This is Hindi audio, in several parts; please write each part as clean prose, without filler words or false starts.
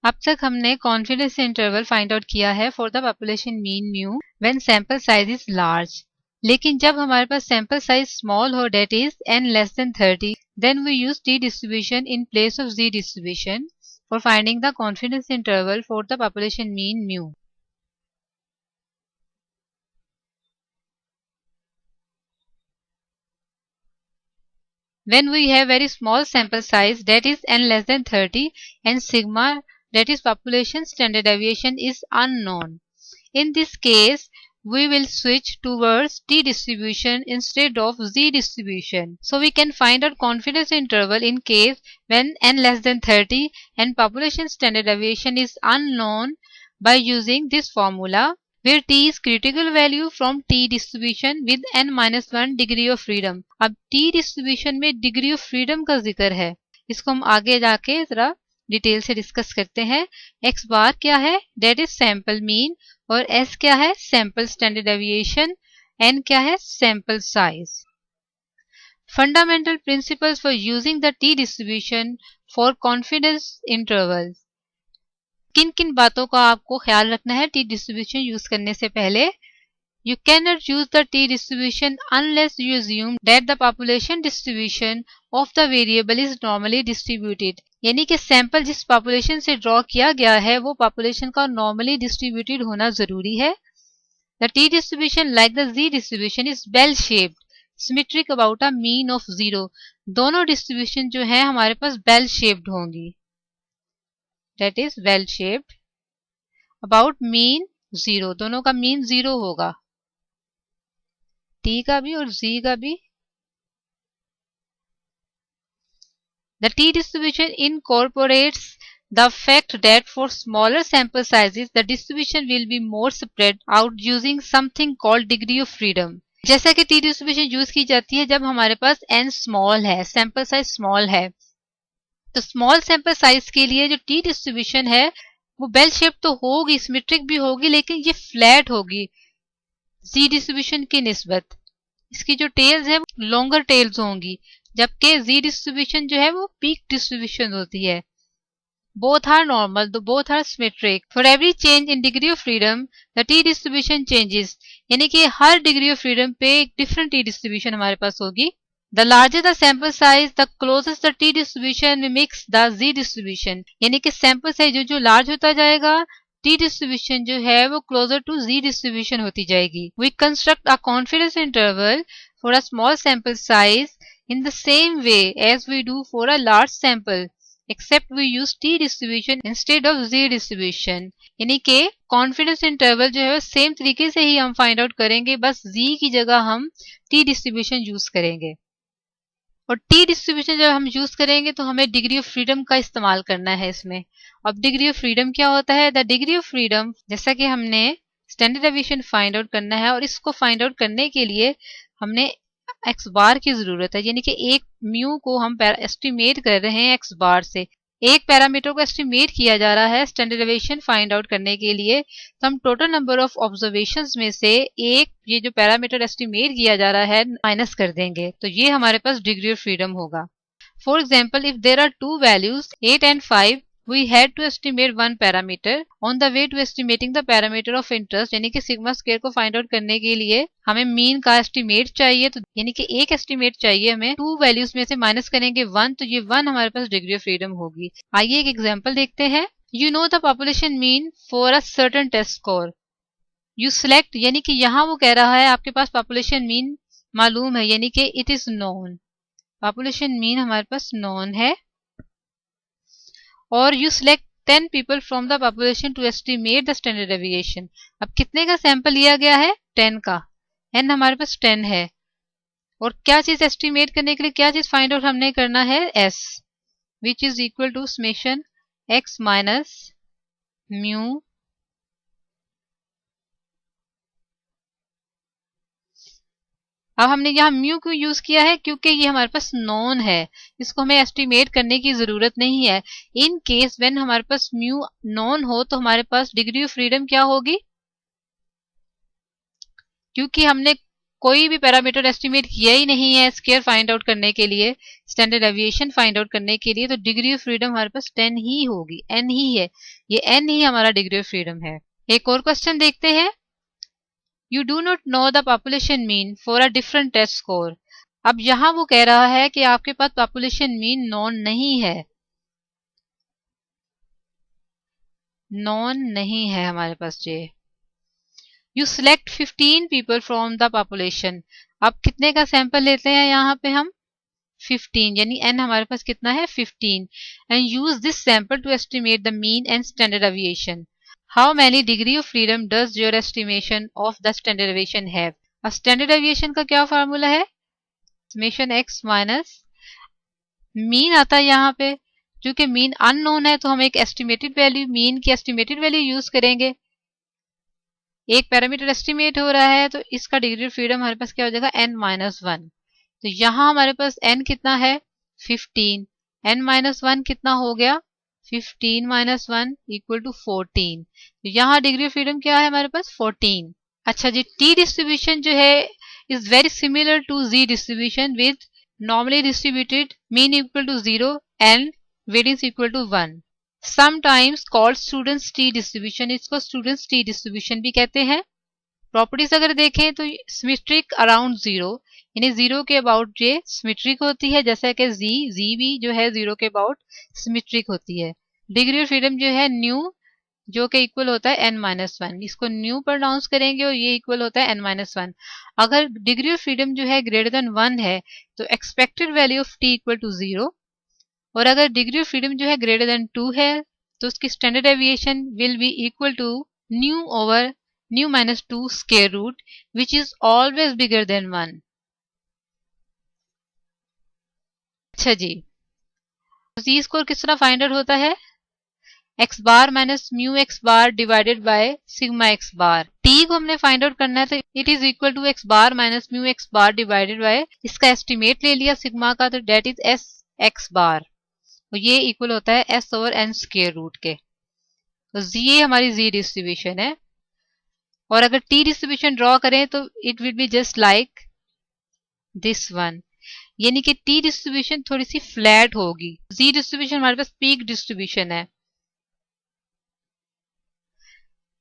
अब तक हमने कॉन्फिडेंस इंटरवल फाइंड आउट किया है for the population mean mu when sample size is large. लेकिन जब हमारे पास सैंपल साइज स्मॉल हो that is n less than 30, then we use t distribution in place of z distribution for finding the confidence interval for the population mean mu. When we have very small sample size, that is n less than 30, and sigma, that is population standard deviation, is unknown. In this case, we will switch towards t distribution instead of z distribution. So we can find out confidence interval in case when n less than 30 and population standard deviation is unknown by using this formula, where t is critical value from t distribution with n-1 degree of freedom. अब t distribution में degree of freedom का जिक्र है, इसको हम आगे जाके जरा डिटेल से डिस्कस करते हैं। x बार क्या है, डेट इज सैंपल मीन, और s क्या है, सैंपल स्टैंडर्ड डेविएशन, n क्या है, sample size. Fundamental principles for using the t distribution for confidence intervals. किन किन बातों का आपको ख्याल रखना है टी डिस्ट्रीब्यूशन यूज करने से पहले। You cannot use the t distribution unless you assume that the population distribution of the variable is normally distributed. यानी कि सैंपल जिस पॉपुलेशन से ड्रॉ किया गया है वो पॉपुलेशन का नॉर्मली डिस्ट्रीब्यूटेड होना जरूरी है। The t distribution like the z distribution is bell shaped, symmetric about a mean of 0. दोनों डिस्ट्रीब्यूशन जो है हमारे पास बेल शेप्ड होंगी, that is well shaped about mean 0, दोनों का मीन 0 होगा, t का भी और z का भी। The t distribution incorporates the fact that for smaller sample sizes the distribution will be more spread out using something called degree of freedom. जैसा कि t distribution यूज की जाती है जब हमारे पास n स्मॉल है, सैंपल साइज स्मॉल है, तो स्मॉल सैंपल साइज के लिए जो t डिस्ट्रीब्यूशन है वो बेल शेप तो होगी, सिमेट्रिक भी होगी, लेकिन ये फ्लैट होगी z डिस्ट्रीब्यूशन की निस्बत। इसकी जो टेल्स है लॉन्गर टेल्स होंगी, जबकि z डिस्ट्रीब्यूशन जो है वो पीक डिस्ट्रीब्यूशन होती है। बोथ आर नॉर्मल, तो both are symmetric. For every change in degree of freedom the t distribution changes, यानी कि हर डिग्री ऑफ फ्रीडम पे एक डिफरेंट टी डिस्ट्रीब्यूशन हमारे पास होगी। The larger the sample size the closest the t distribution mimics the z distribution, यानी कि सैंपल साइज जो लार्ज होता जाएगा टी डिस्ट्रीब्यूशन जो है वो क्लोजर टू z डिस्ट्रीब्यूशन होती जाएगी। We construct a confidence interval for a small sample size in the same way as we do for a large sample, except we use t distribution instead of z distribution. यानी कि कॉन्फिडेंस इंटरवल जो है सेम तरीके से ही हम फाइंड आउट करेंगे, बस z की जगह हम t डिस्ट्रीब्यूशन यूज करेंगे। और t डिस्ट्रीब्यूशन जब हम यूज करेंगे तो हमें डिग्री ऑफ फ्रीडम का इस्तेमाल करना है इसमें। अब डिग्री ऑफ फ्रीडम क्या होता है, द डिग्री ऑफ फ्रीडम, जैसा कि हमने स्टैंडर्ड डेविएशन फाइंड आउट करना है और इसको फाइंड आउट करने के लिए हमने x बार की जरूरत है, यानी कि एक म्यू को हम एस्टिमेट कर रहे हैं x बार से। एक पैरामीटर को एस्टिमेट किया जा रहा है स्टैंडर्ड डेविएशन फाइंड आउट करने के लिए, तो हम टोटल नंबर ऑफ ऑब्जर्वेशंस में से एक ये जो पैरामीटर एस्टिमेट किया जा रहा है माइनस कर देंगे, तो ये हमारे पास डिग्री ऑफ फ्रीडम होगा। For example, if there are two values 8 and 5, we had to estimate one parameter on the way to estimating the parameter of interest, यानी कि सिग्मा स्क्वायर को फाइंड आउट करने के लिए हमें मीन का एस्टिमेट चाहिए, तो यानी कि एक एस्टिमेट चाहिए हमें, टू वैल्यूज में से माइनस करेंगे 1, तो ये 1 हमारे पास डिग्री ऑफ फ्रीडम होगी। आइए एक एग्जांपल देखते हैं। You know the population mean for a certain test score, you select, यानी कि यहाँ वो कह रहा है आपके पास पॉपुलेशन मीन मालूम है, यानी कि it is known, population mean हमारे पास नोन है, और you select 10 people from the population to estimate the standard deviation। अब कितने का सैंपल लिया गया है, 10 का, n हमारे पास 10 है, और क्या चीज एस्टिमेट करने के लिए क्या चीज फाइंड आउट हमने करना है, s, which is equal to summation x minus mu अब हमने यहाँ म्यू क्यों यूज किया है, क्योंकि ये हमारे पास नोन है, इसको हमें एस्टिमेट करने की जरूरत नहीं है। इन केस व्हेन हमारे पास म्यू नोन हो तो हमारे पास डिग्री ऑफ फ्रीडम क्या होगी, क्योंकि हमने कोई भी पैरामीटर एस्टिमेट किया ही नहीं है स्क्वायर फाइंड आउट करने के लिए, स्टैंडर्ड डेविएशन फाइंड आउट करने के लिए, तो डिग्री ऑफ फ्रीडम हमारे पास 10 ही होगी, n ही है, ये n ही हमारा डिग्री ऑफ फ्रीडम है। एक और क्वेश्चन देखते हैं। You do not know the population mean for a different test score. अब यहां वो कह रहा है कि आपके पास पॉपुलेशन मीन नॉन नहीं है, नॉन नहीं है हमारे पास ये। You select 15 people from the population. अब कितने का सैंपल लेते हैं यहाँ पे हम 15, यानी n हमारे पास कितना है 15, and use this sample to estimate the mean and standard deviation. How many degree of freedom does your estimation of the standard deviation have. अब स्टैंडर्ड डेविएशन का क्या फार्मूला है, समेशन x माइनस मीन आता है यहाँ पे, क्योंकि मीन अननोन है तो हम एक एस्टिमेटेड वैल्यू, मीन की एस्टिमेटेड वैल्यू यूज करेंगे। एक पैरामीटर एस्टिमेट हो रहा है तो इसका डिग्री ऑफ फ्रीडम हमारे पास क्या हो जाएगा n-1। तो यहाँ हमारे पास n कितना है 15, n-1 कितना हो गया 15 - 1 इक्वल टू 14। तो यहाँ डिग्री ऑफ फ्रीडम क्या है हमारे पास 14। अच्छा जी, टी डिस्ट्रीब्यूशन जो है is very similar to z distribution with normally distributed mean equal to 0 and variance equal to 1। Sometimes called student's t distribution, इसको स्टूडेंट्स टी डिस्ट्रीब्यूशन भी कहते हैं। प्रॉपर्टीज अगर देखें तो सिमेट्रिक अराउंड 0, यानी 0 के अबाउट ये सिमेट्रिक होती है, जैसा कि जी भी जो है 0 के अबाउट सिमेट्रिक होती है। डिग्री ऑफ फ्रीडम जो है न्यू, जो कि इक्वल होता है n-1, इसको न्यू प्रोनाउंस करेंगे और ये इक्वल होता है n-1। अगर डिग्री ऑफ फ्रीडम जो है ग्रेटर देन 1 है तो expected value of t equal to 0, और अगर डिग्री ऑफ फ्रीडम जो है ग्रेटर देन 2 है तो उसकी standard deviation will be equal to nu over nu minus 2 square root which is always bigger than 1। अच्छा जी, जी स्कोर किस तरह फाइंड आउट होता है, x bar minus mu x bar divided by sigma x bar. T को हमने फाइंड आउट करना है तो it is equal to x bar minus mu x bar divided by, इसका एस्टिमेट ले लिया सिग्मा का, तो that is s x bar, तो ये इक्वल होता है s over n square root के। तो ये हमारी जी डिस्ट्रीब्यूशन है। और अगर टी डिस्ट्रीब्यूशन ड्रॉ करें तो it will be just like this one, यानी कि टी डिस्ट्रीब्यूशन थोड़ी सी फ्लैट होगी। जी डिस्ट्रीब्यूशन हमारे पास पीक डिस्ट्रीब्यूशन है,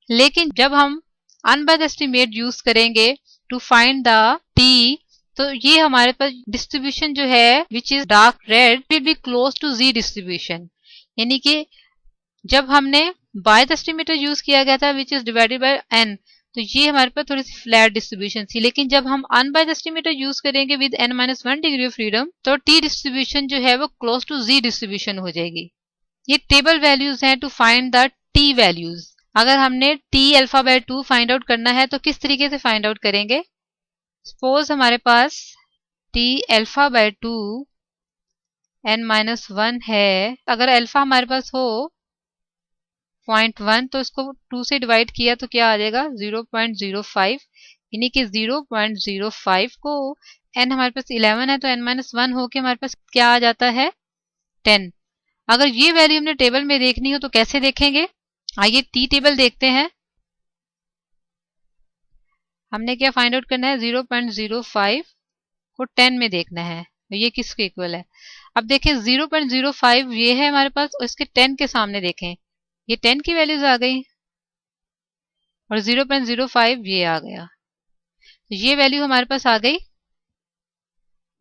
लेकिन जब हम अनबायस्ड एस्टिमेट यूज करेंगे टू फाइंड द टी, तो ये हमारे पास डिस्ट्रीब्यूशन जो है which is dark red will be close to z distribution, यानी कि जब हमने बायस्ड एस्टिमेटर यूज किया गया था which is divided by n, तो ये हमारे पास थोड़ी सी फ्लैट डिस्ट्रीब्यूशन थी। लेकिन जब हम अनबायस्ड एस्टिमेटर यूज करेंगे with n-1 degree of freedom तो टी डिस्ट्रीब्यूशन जो है वो क्लोज टू जी डिस्ट्रीब्यूशन हो जाएगी। ये टेबल वैल्यूज हैं to find the t values. अगर हमने t alpha by 2 find out करना है तो किस तरीके से फाइंड आउट करेंगे, सपोज हमारे पास टी अल्फा बाय 2 n-1 है, अगर अल्फा हमारे पास हो 0.1 तो इसको 2 से डिवाइड किया तो क्या आ जाएगा 0.05, यानी कि 0.05 को n हमारे पास 11 है तो n-1 होके हमारे पास क्या आ जाता है 10। अगर ये वैल्यू हमने टेबल में देखनी हो तो कैसे देखेंगे, आइए टी टेबल देखते हैं। हमने क्या फाइंड आउट करना है 0.05 को 10 में देखना है, तो ये किसके इक्वल है। अब देखें 0.05 ये है हमारे पास, और इसके 10 के सामने देखें ये 10 की वैल्यूज आ गई और 0.05 ये आ गया, तो ये वैल्यू हमारे पास आ गई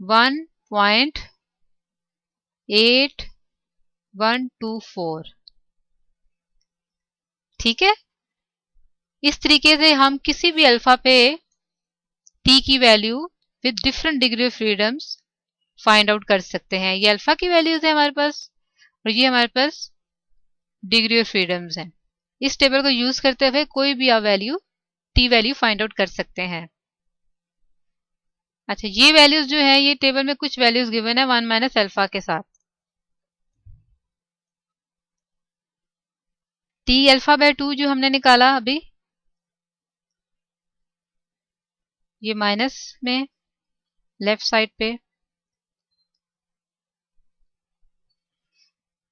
1.8124। ठीक है, इस तरीके से हम किसी भी अल्फा पे टी की value with different degree of freedoms find out कर सकते हैं। ये अल्फा की वैल्यूज है हमारे पास और ये हमारे पास डिग्री ऑफ फ्रीडम्स हैं। इस टेबल को यूज करते हुए कोई भी आप value T value find out कर सकते हैं। अच्छा, ये वैल्यूज जो है ये टेबल में कुछ वैल्यूज गिवन है 1 माइनस अल्फा के साथ। टी अल्फा बाय 2 जो हमने निकाला अभी, ये माइनस में लेफ्ट साइड पे।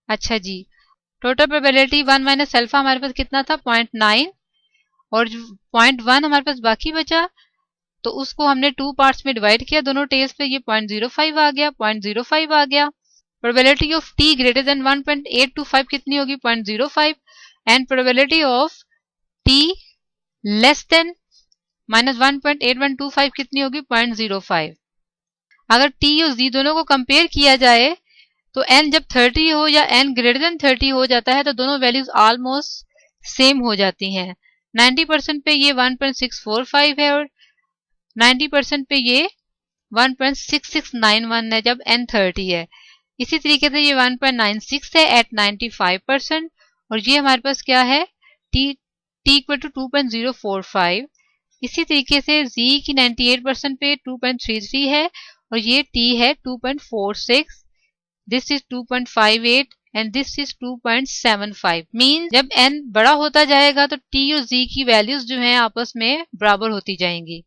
अच्छा जी, टोटल प्रोबेबिलिटी 1 माइनस अल्फा हमारे पास कितना था 0.9 और 0.1 हमारे पास बाकी बचा, तो उसको हमने 2 पार्ट्स में डिवाइड किया दोनों टेल्स पे, ये 0.05 आ गया, 0.05 आ गया। Probability of t greater than 1.825 कितनी होगी? 0.05। And probability of t less than -1.8125 कितनी होगी? 0.05। अगर t और z दोनों को कंपेयर किया जाए तो n जब 30 हो या n ग्रेटर देन 30 हो जाता है तो दोनों वैल्यूज ऑलमोस्ट सेम हो जाती हैं। 90% पे ये 1.645 है और 90% पे ये 1.6691 है जब n 30 है। इसी तरीके से ये 1.96 है एट 95% और ये हमारे पास क्या है? t equal to 2.045। इसी तरीके से z की 98% पे 2.33 है और ये t है 2.46। This is 2.58 and this is 2.75। Mean जब n बड़ा होता जाएगा तो t और z की वैल्यूज जो हैं आपस में बराबर होती जाएंगी।